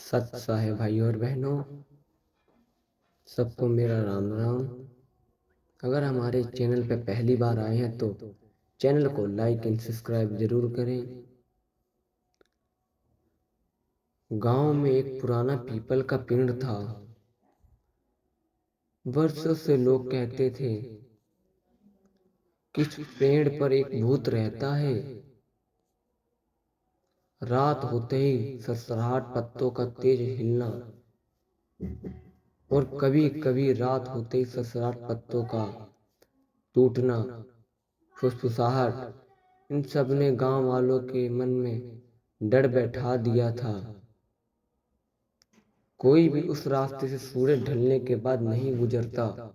सत है भाई और बहनों, सबको मेरा राम राम। अगर हमारे चैनल पर पहली बार आए हैं तो चैनल को लाइक एंड सब्सक्राइब जरूर करें। गांव में एक पुराना पीपल का पेड़ था। वर्षों से लोग कहते थे कि इस पेड़ पर एक भूत रहता है। रात होते ही सरसराहट, पत्तों का तेज हिलना और कभी कभी रात होते ही सरसराहट, पत्तों का टूटना, फुसफुसाहट, इन सब ने गांव वालों के मन में डर बैठा दिया था। कोई भी उस रास्ते से सूरज ढलने के बाद नहीं गुजरता।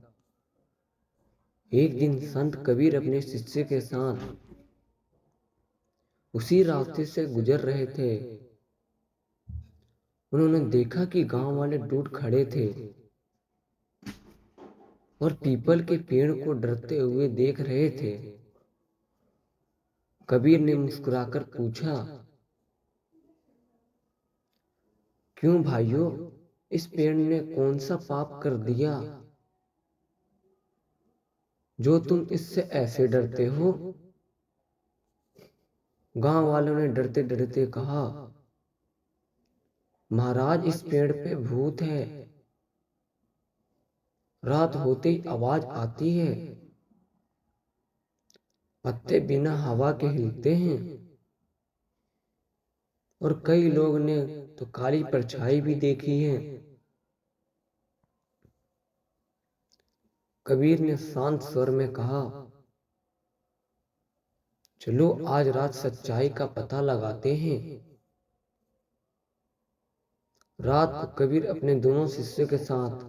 एक दिन संत कबीर अपने शिष्य के साथ उसी रास्ते से गुजर रहे थे। उन्होंने देखा कि गांव वाले दूर खड़े थे और पीपल के पेड़ को डरते हुए देख रहे थे। कबीर ने मुस्कुराकर पूछा, क्यों भाइयों, इस पेड़ ने कौन सा पाप कर दिया जो तुम इससे ऐसे डरते हो? गांव वालों ने डरते डरते कहा, महाराज, इस पेड़ पे भूत है। रात होते ही आवाज आती है, पत्ते बिना हवा के हिलते हैं और कई लोग ने तो काली परछाई भी देखी है। कबीर ने शांत स्वर में कहा, चलो आज रात सच्चाई का पता लगाते हैं। रात को कबीर अपने दोनों शिष्यों के साथ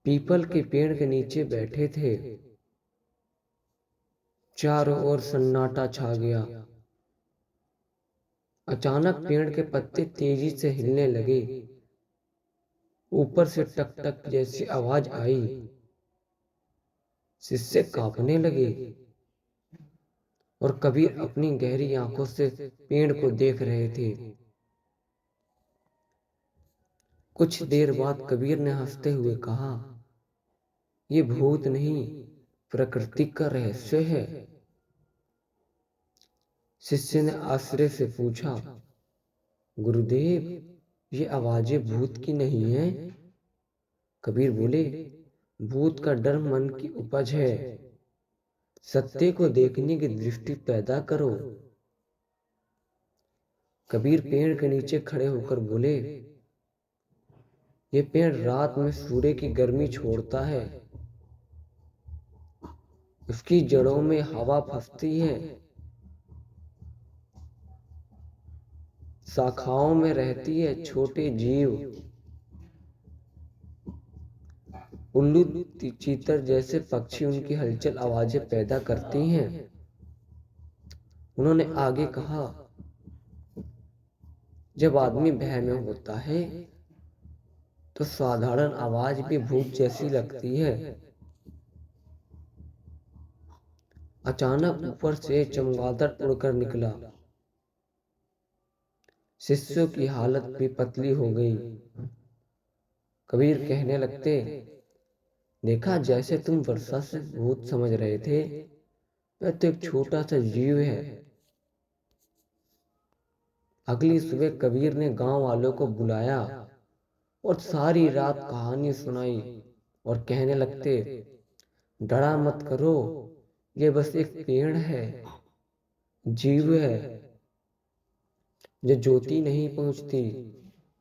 पीपल के पेड़ के नीचे बैठे थे। चारों ओर सन्नाटा छा गया। अचानक पेड़ के पत्ते तेजी से हिलने लगे। ऊपर से टक टक जैसी आवाज आई। शिष्य कांपने लगे और कबीर अपनी गहरी आंखों से पेड़ को देख रहे थे। कुछ देर बाद कबीर ने हंसते हुए कहा, ये भूत नहीं, प्रकृति का रहस्य है। शिष्य ने आश्चर्य से पूछा, गुरुदेव, ये आवाजें भूत की नहीं है? कबीर बोले, भूत का डर मन की उपज है। सत्य को देखने की दृष्टि पैदा करो। कबीर पेड़ के नीचे खड़े होकर बोले, ये पेड़ रात में सूर्य की गर्मी छोड़ता है। उसकी जड़ों में हवा फंसती है, शाखाओं में रहती है छोटे जीव, उल्लू चीतर जैसे पक्षी उनकी हलचल आवाजें पैदा करती हैं। उन्होंने आगे कहा, जब आदमी भय में होता है तो साधारण आवाज भी भूत जैसी लगती है। अचानक ऊपर से चमगादड़ उड़कर निकला। शिष्यों की हालत भी पतली हो गई। कबीर कहने लगते, देखा, जैसे तुम वर्षा से भूत समझ रहे थे, वह तो एक छोटा सा जीव है। अगली सुबह कबीर ने गांव वालों को बुलाया और सारी रात कहानी सुनाई और कहने लगते, डरा मत करो, ये बस एक पेड़ है, जीव है, जो ज्योति नहीं पहुंचती।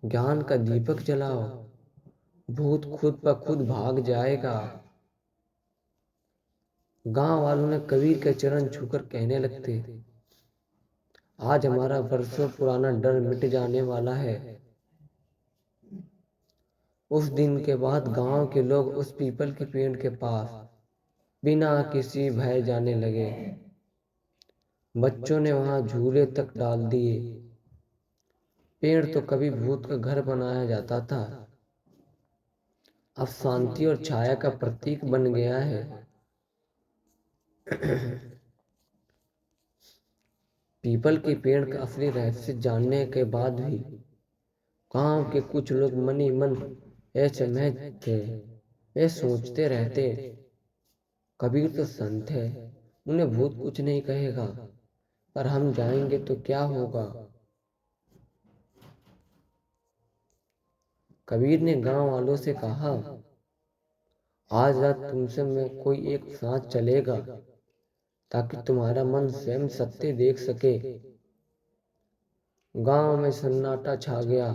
ज्ञान का दीपक जलाओ, भूत खुद ब खुद भाग जाएगा। गांव वालों ने कबीर के चरण छूकर कहने लगते, आज हमारा वर्षों पुराना डर मिट जाने वाला है। उस दिन के बाद गांव के लोग उस पीपल के पेड़ के पास बिना किसी भय जाने लगे। बच्चों ने वहां झूले तक डाल दिए। पेड़ तो कभी भूत का घर बनाया जाता था, अब शांति और छाया का प्रतीक बन गया है। पीपल के पेड़ का असली रहस्य जानने के बाद भी गांव के कुछ लोग मन ही मन अचंभे थे। वे सोचते रहते, कबीर तो संत है, उन्हें भूत कुछ नहीं कहेगा, पर हम जाएंगे तो क्या होगा। कबीर ने गांव वालों से कहा, आज रात तुमसे मैं कोई एक साथ चलेगा, ताकि तुम्हारा मन स्वयं सत्य देख सके। गांव में सन्नाटा छा गया,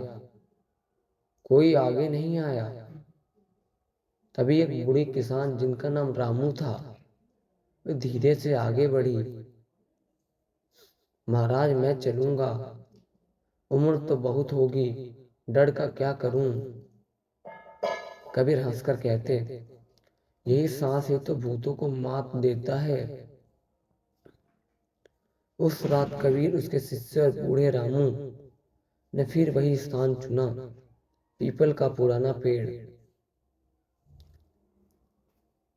कोई आगे नहीं आया। तभी एक बूढ़ी किसान जिनका नाम रामू था, वे धीरे से आगे बढ़ी। महाराज, मैं चलूंगा, उम्र तो बहुत होगी, डर का क्या करूं। कबीर हंसकर कहते, यही सांस ही तो भूतों को मात देता है। उस रात कबीर, उसके शिष्य और बूढ़े रामू ने फिर वही स्थान चुना, पीपल का पुराना पेड़।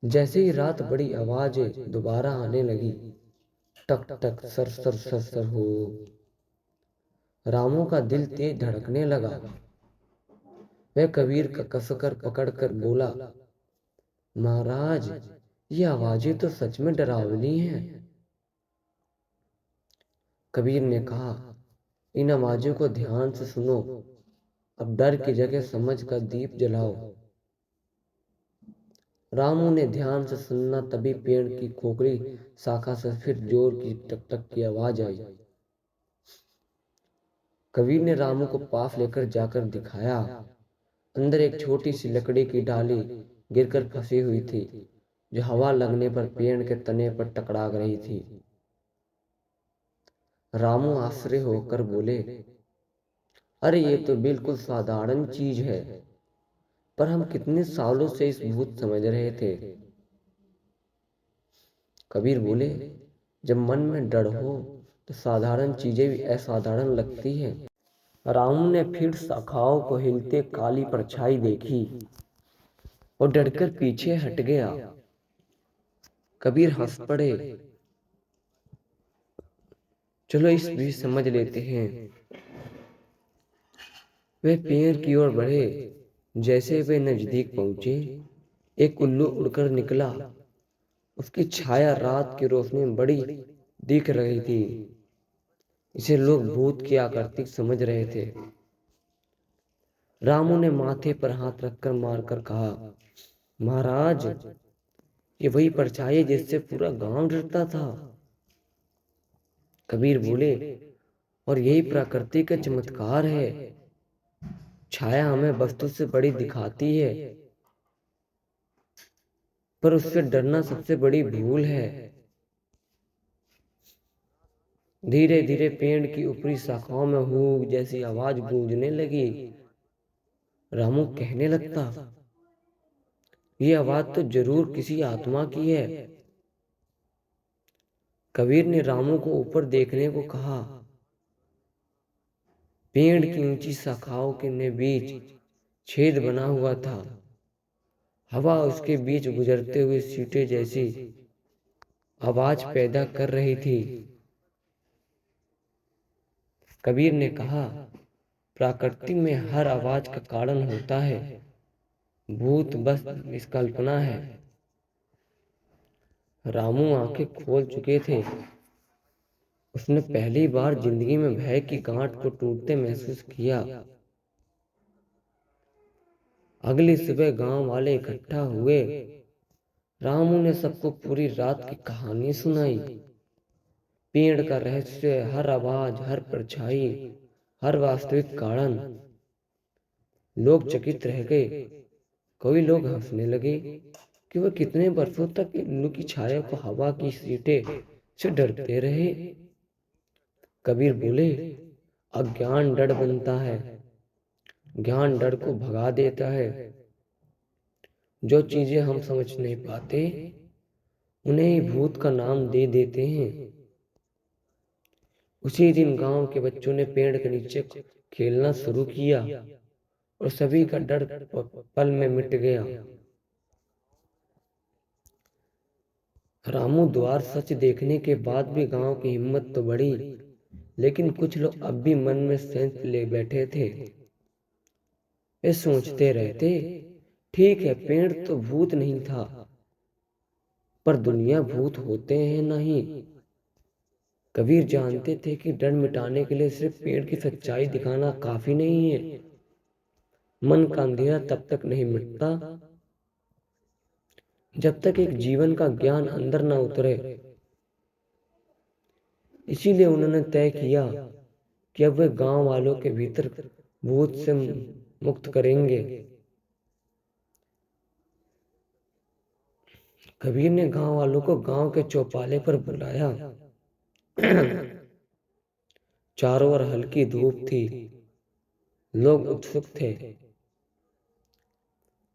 जैसे ही रात बड़ी आवाजें दोबारा आने लगी, टक टक सर सर सर सर हो। रामू का दिल तेज धड़कने लगा। वह कबीर का कसकर पकड़कर बोला, महाराज, ये आवाजें तो सच में डरावनी हैं। कबीर ने कहा, इन आवाजों को ध्यान से सुनो, अब डर की जगह समझ का दीप जलाओ। रामू ने ध्यान से सुनना, तभी पेड़ की खोखली शाखा से फिर जोर की टक टक की आवाज आई। कबीर ने रामू को पास लेकर जाकर दिखाया। अंदर एक छोटी सी लकड़ी की डाली गिरकर फंसी हुई थी, जो हवा लगने पर पेड़ के तने पर टकरा रही थी। रामू आश्चर्य होकर बोले, अरे ये तो बिल्कुल साधारण चीज है, पर हम कितने सालों से इस भूत समझ रहे थे। कबीर बोले, जब मन में डर हो तो साधारण चीजें भी असाधारण लगती हैं। रामू ने फिर शाखाओं को हिलते काली परछाई देखी और डरकर पीछे हट गया। कबीर हंस पड़े, चलो इस भी समझ लेते हैं। वे पेड़ की ओर बढ़े। जैसे वे नजदीक पहुंचे, एक उल्लू उड़कर निकला। उसकी छाया रात की रोशनी में बड़ी दिख रही थी। इसे लोग भूत की आकृति समझ रहे थे। रामू ने माथे पर हाथ रखकर मारकर कहा, महाराज, ये वही परछाई है जिससे पूरा गांव डरता था। कबीर बोले, और यही प्रकृति का चमत्कार है। छाया हमें वस्तु से बड़ी दिखाती है, पर उससे डरना सबसे बड़ी भूल है। धीरे धीरे पेड़ की ऊपरी शाखाओं में हूक जैसी आवाज गूंजने लगी। रामू कहने लगता, ये आवाज तो जरूर किसी आत्मा की है। कबीर ने रामू को ऊपर देखने को कहा। पेड़ की ऊंची शाखाओं के बीच छेद बना हुआ था। हवा उसके बीच गुजरते हुए सीटे जैसी आवाज पैदा कर रही थी। कबीर ने कहा, प्रकृति में हर आवाज का कारण होता है, भूत बस इसका कल्पना है। रामू आंखें खोल चुके थे। उसने पहली बार जिंदगी में भय की गांठ को टूटते महसूस किया। अगली सुबह गांव वाले इकट्ठा हुए। रामू ने सबको पूरी रात की कहानी सुनाई। पेड़ का रहस्य, हर आवाज, हर परछाई, हर वास्तविक कारण। लोग चकित रह गए। कई लोग हंसने लगे कि वह कितने वर्षों तक उल्लू की छाया को हवा की सीटे से डरते रहे। कबीर बोले, अज्ञान डर बनता है, ज्ञान डर को भगा देता है। जो चीजें हम समझ नहीं पाते, उन्हें ही भूत का नाम दे देते हैं। उसी दिन गांव के बच्चों ने पेड़ के नीचे खेलना शुरू किया और सभी का डर पल में मिट गया। रामू द्वार सच देखने के बाद भी गांव की हिम्मत तो बढ़ी, लेकिन कुछ लोग अब भी मन में सेंस ले बैठे थे। वे सोचते रहते, ठीक है, पेड़ तो भूत नहीं था, पर दुनिया भूत होते हैं नहीं। कबीर जानते थे कि डर मिटाने के लिए सिर्फ पेड़ की सच्चाई दिखाना काफी नहीं है। मन का अंधेरा तब तक नहीं मिटता जब तक एक जीवन का ज्ञान अंदर न उतरे। इसीलिए उन्होंने तय किया कि अब वे गांव वालों के भीतर भूत से मुक्त करेंगे। कबीर ने गांव वालों को गांव के चौपाले पर बुलाया। चारों ओर हल्की धूप थी, लोग उत्सुक थे।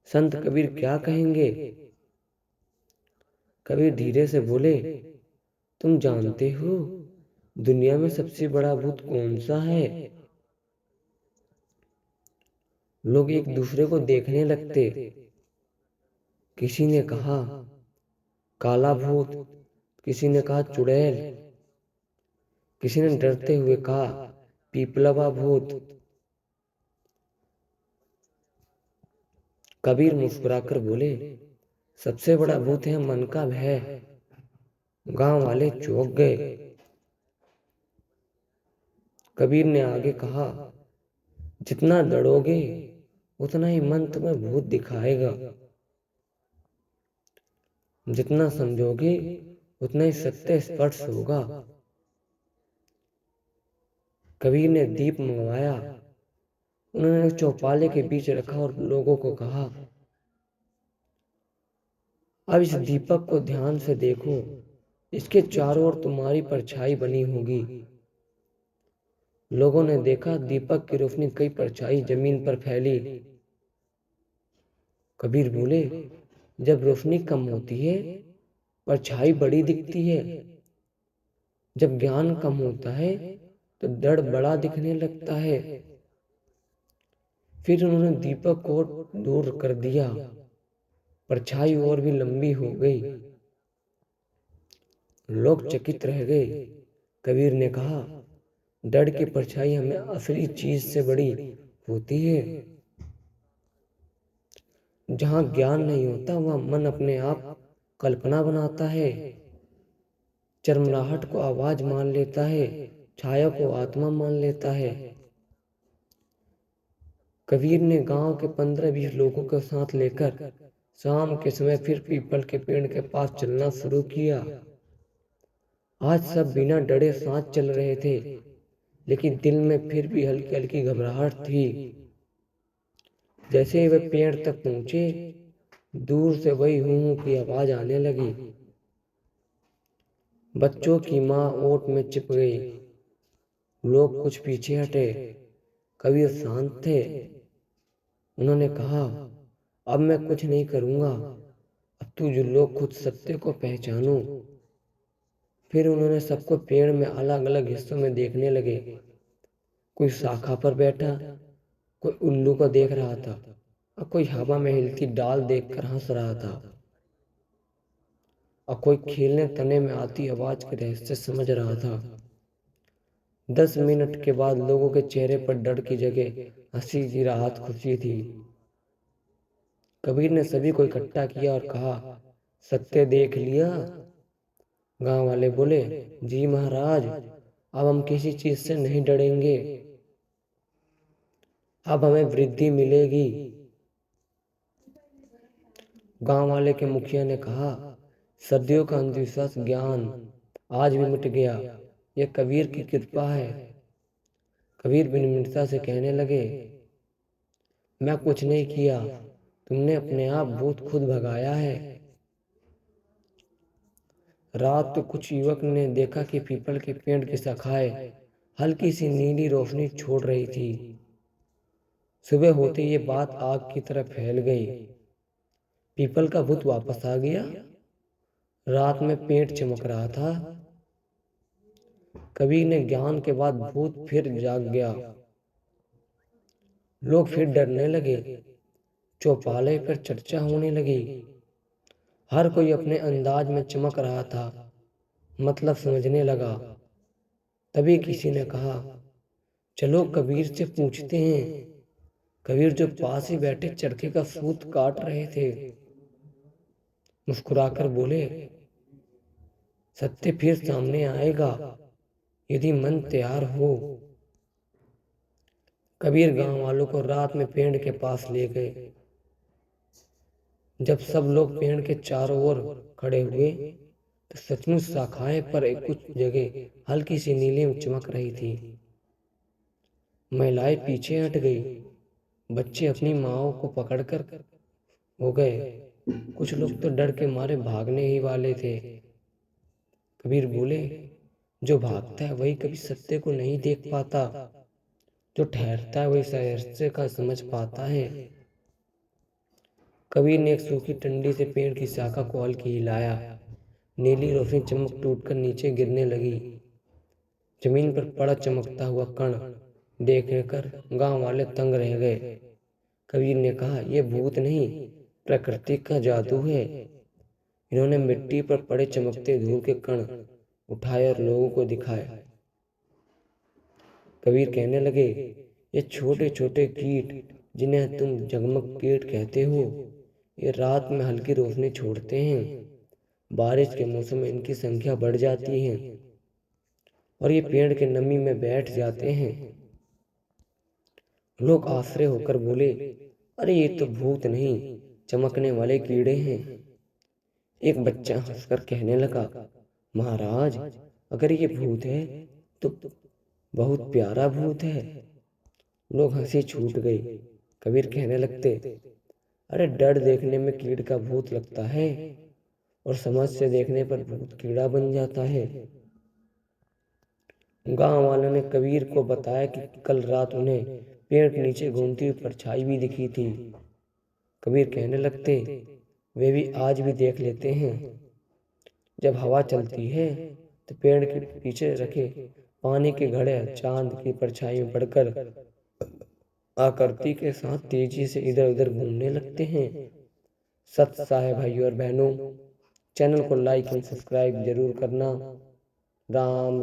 संत कबीर क्या कहेंगे? कबीर धीरे से बोले, तुम जानते हो दुनिया में सबसे बड़ा भूत कौन सा है? लोग एक दूसरे को देखने लगते। किसी ने कहा काला भूत, किसी ने कहा चुड़ैल, किसी ने डरते हुए कहा पीपलवा भूत। कबीर मुस्कुराकर बोले, सबसे बड़ा भूत है मन का भय। गांव वाले चौंक गए। कबीर ने आगे कहा, जितना डरोगे उतना ही मन तुम्हें भूत दिखाएगा, जितना समझोगे उतना ही सत्य स्पर्श होगा। कबीर ने दीप मंगवाया। उन्होंने चौपाले के बीच रखा और लोगों को कहा, अब इस दीपक को ध्यान से देखो, इसके चारों ओर तुम्हारी परछाई बनी होगी। लोगों ने देखा दीपक की रोशनी कई परछाई जमीन पर फैली। कबीर बोले, जब रोशनी कम होती है परछाई बड़ी दिखती है, जब ज्ञान कम होता है तो डर बड़ा दिखने लगता है। फिर उन्होंने दीपक को दूर कर दिया, परछाई और भी लंबी हो गई। लोग चकित रह गए। कबीर ने कहा, डर की परछाई हमें असली चीज से बड़ी होती है। जहां ज्ञान नहीं होता वहां मन अपने आप कल्पना बनाता है, चरमराहट को आवाज मान लेता है, छाया को आत्मा मान लेता है। कबीर ने गांव के 15-20 लोगों को साथ लेकर शाम के समय फिर पीपल के पेड़ के पास चलना शुरू किया। आज सब बिना डरे साथ चल रहे थे, लेकिन दिल में फिर भी हल्की हल्की घबराहट थी। जैसे ही वे पेड़ तक पहुंचे, दूर से वही हूं की आवाज आने लगी। बच्चों की माँ ओट में चिप गई। लोग कुछ पीछे हटे। कबीर शांत थे। उन्होंने कहा, अब मैं कुछ नहीं करूंगा, अब तू जो लोग खुद सत्य को पहचानो। फिर उन्होंने सबको पेड़ में अलग अलग हिस्सों में देखने लगे। कोई शाखा पर बैठा, कोई उल्लू को देख रहा था और कोई हवा में हिलती डाल देखकर हंस रहा था और कोई खेलने तने में आती आवाज के रहस्य समझ रहा था। 10 मिनट के बाद लोगों के चेहरे पर डर की जगह हंसी की राहत खुशी थी। कबीर ने सभी को इकट्ठा किया और कहा, सत्य देख लिया? गांव वाले बोले, जी महाराज, अब हम किसी चीज से नहीं डरेंगे, अब हमें वृद्धि मिलेगी। गांव वाले के मुखिया ने कहा, सदियों का अंधविश्वास ज्ञान आज भी मिट गया, यह कबीर की कृपा है। कबीर विनम्रता से कहने लगे, मैं कुछ नहीं किया, तुमने अपने आप भूत खुद भगाया है। रात को कुछ युवक ने देखा कि पीपल के पेड़ की शाखाएं हल्की सी नीली रोशनी छोड़ रही थी। सुबह होते ये बात आग की तरह फैल गई। पीपल का भूत वापस आ गया। रात में पेड़ चमक रहा था। कबीर ने ज्ञान के बाद भूत फिर जाग गया। लोग फिर डरने लगे। चौपाले पर चर्चा होने लगी। हर कोई अपने अंदाज में चमक रहा था, मतलब समझने लगा। तभी किसी ने कहा, चलो कबीर से पूछते हैं। कबीर जो पास ही बैठे चरखे का सूत काट रहे थे मुस्कुराकर बोले, सत्य फिर सामने आएगा यदि मन तैयार हो। कबीर गांव वालों को रात में पेड़ के पास ले गए। जब सब लोग पेड़ के चारों ओर खड़े हुए तो सचमुच शाखाएं पर कुछ जगह हल्की सी नीली में चमक रही थी। महिलाएं पीछे हट गई, बच्चे अपनी माओ को पकड़कर हो गए, कुछ लोग तो डर के मारे भागने ही वाले थे। कबीर बोले, जो भागता है वही कभी सत्य को नहीं देख पाता, जो ठहरता है वही रहस्य का समझ पाता है। कबीर ने एक सूखी डंडी से पेड़ की शाखा को हल्की हिलाया। नीली रोशनी चमक टूटकर नीचे गिरने लगी। जमीन पर पड़ा चमकता हुआ कण देखकर गांव वाले तंग रह गए। कबीर ने कहा, यह भूत नहीं, प्रकृति का जादू है। इन्होंने मिट्टी पर पड़े चमकते धूल के कण उठाए और लोगों को दिखाए। कबीर कहने लगे, ये छोटे छोटे कीट जिन्हें तुम जगमग कीट कहते हो, ये रात में हल्की रोशनी छोड़ते हैं। बारिश के मौसम में इनकी संख्या बढ़ जाती है और ये पेड़ के नमी में बैठ जाते हैं। लोग आश्चर्य होकर बोले, अरे ये तो भूत नहीं, चमकने वाले कीड़े हैं। एक बच्चा हंसकर कहने लगा, महाराज अगर ये भूत है तो बहुत प्यारा भूत है। लोग हंसी छूट गई। कबीर कहने लगते, अरे डर देखने में कीड़ का भूत लगता है और समझ से देखने पर भूत कीड़ा बन जाता है। गांव वालों ने कबीर को बताया कि कल रात उन्हें पेड़ के नीचे घूमती हुई परछाई भी दिखी थी। कबीर कहने लगते, वे भी आज भी देख लेते हैं। जब हवा चलती है तो पेड़ के पीछे रखे पानी के घड़े चांद की परछाई में बढ़कर आकृति के साथ तेजी से इधर उधर घूमने लगते हैं। सत्य है भाइयों और बहनों, चैनल को लाइक एंड सब्सक्राइब जरूर करना। राम